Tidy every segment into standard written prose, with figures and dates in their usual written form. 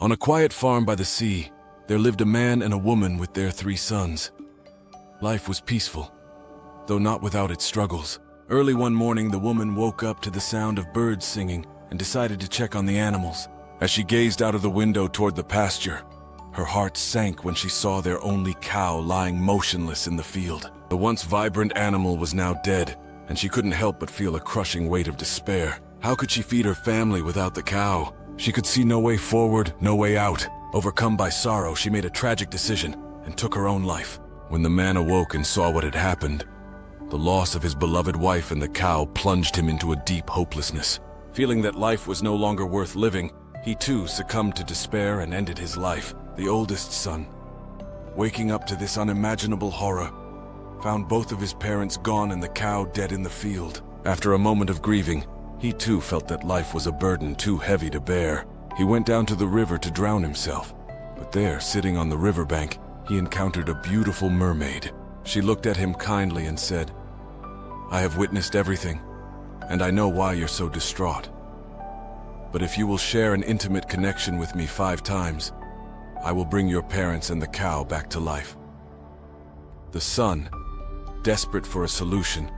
On a quiet farm by the sea, there lived a man and a woman with their 3 sons. Life was peaceful, though not without its struggles. Early one morning, the woman woke up to the sound of birds singing and decided to check on the animals. As she gazed out of the window toward the pasture, her heart sank when she saw their only cow lying motionless in the field. The once vibrant animal was now dead, and she couldn't help but feel a crushing weight of despair. How could she feed her family without the cow? She could see no way forward, no way out. Overcome by sorrow, she made a tragic decision and took her own life. When the man awoke and saw what had happened, the loss of his beloved wife and the cow plunged him into a deep hopelessness. Feeling that life was no longer worth living, he too succumbed to despair and ended his life. The oldest son, waking up to this unimaginable horror, found both of his parents gone and the cow dead in the field. After a moment of grieving, he too felt that life was a burden too heavy to bear. He went down to the river to drown himself, but there, sitting on the riverbank, he encountered a beautiful mermaid. She looked at him kindly and said, "I have witnessed everything, and I know why you're so distraught. But if you will share an intimate connection with me 5 times, I will bring your parents and the cow back to life." The son, desperate for a solution,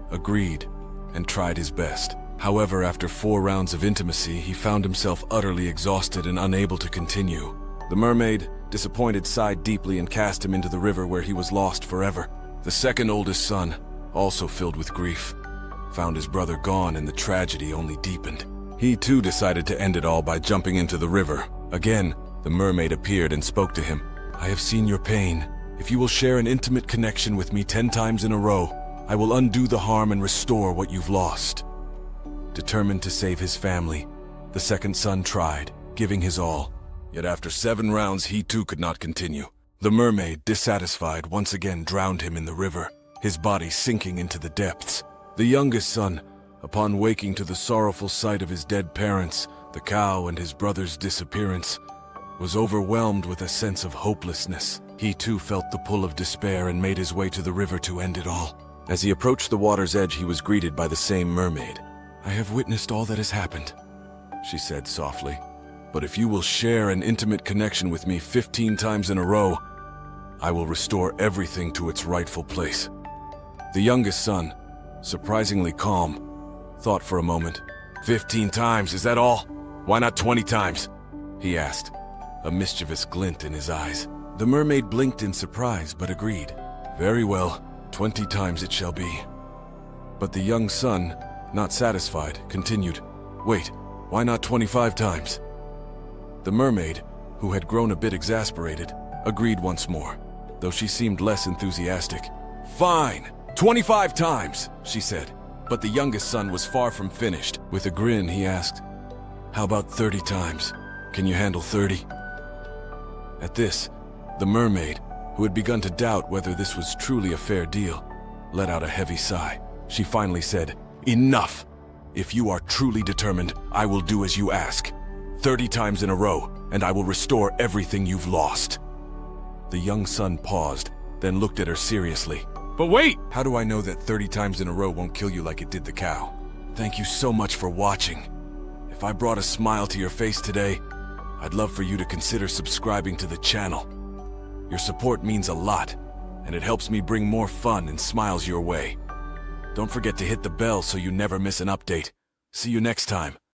agreed and tried his best. However, after 4 rounds of intimacy, he found himself utterly exhausted and unable to continue. The mermaid, disappointed, sighed deeply and cast him into the river where he was lost forever. The second oldest son, also filled with grief, found his brother gone and the tragedy only deepened. He too decided to end it all by jumping into the river. Again, the mermaid appeared and spoke to him. "I have seen your pain. If you will share an intimate connection with me 10 times in a row, I will undo the harm and restore what you've lost." Determined to save his family, the second son tried, giving his all. Yet after 7 rounds, he too could not continue. The mermaid, dissatisfied, once again drowned him in the river, his body sinking into the depths. The youngest son, upon waking to the sorrowful sight of his dead parents, the cow, and his brother's disappearance, was overwhelmed with a sense of hopelessness. He too felt the pull of despair and made his way to the river to end it all. As he approached the water's edge, he was greeted by the same mermaid. "I have witnessed all that has happened," she said softly. "But if you will share an intimate connection with me 15 times in a row, I will restore everything to its rightful place." The youngest son, surprisingly calm, thought for a moment. 15 times, is that all? Why not 20 times? He asked, a mischievous glint in his eyes. The mermaid blinked in surprise, but agreed. "Very well, 20 times it shall be." But the young son, not satisfied, continued, "Wait, why not 25 times? The mermaid, who had grown a bit exasperated, agreed once more, though she seemed less enthusiastic. "Fine, 25 times, she said. But the youngest son was far from finished. With a grin, he asked, "How about 30 times? Can you handle 30? At this, the mermaid, who had begun to doubt whether this was truly a fair deal, let out a heavy sigh. She finally said, "Enough! If you are truly determined, I will do as you ask. 30 times in a row, and I will restore everything you've lost." The young son paused, then looked at her seriously. "But wait! How do I know that 30 times in a row won't kill you like it did the cow? Thank you so much for watching. If I brought a smile to your face today, I'd love for you to consider subscribing to the channel. Your support means a lot, and it helps me bring more fun and smiles your way. Don't forget to hit the bell so you never miss an update. See you next time.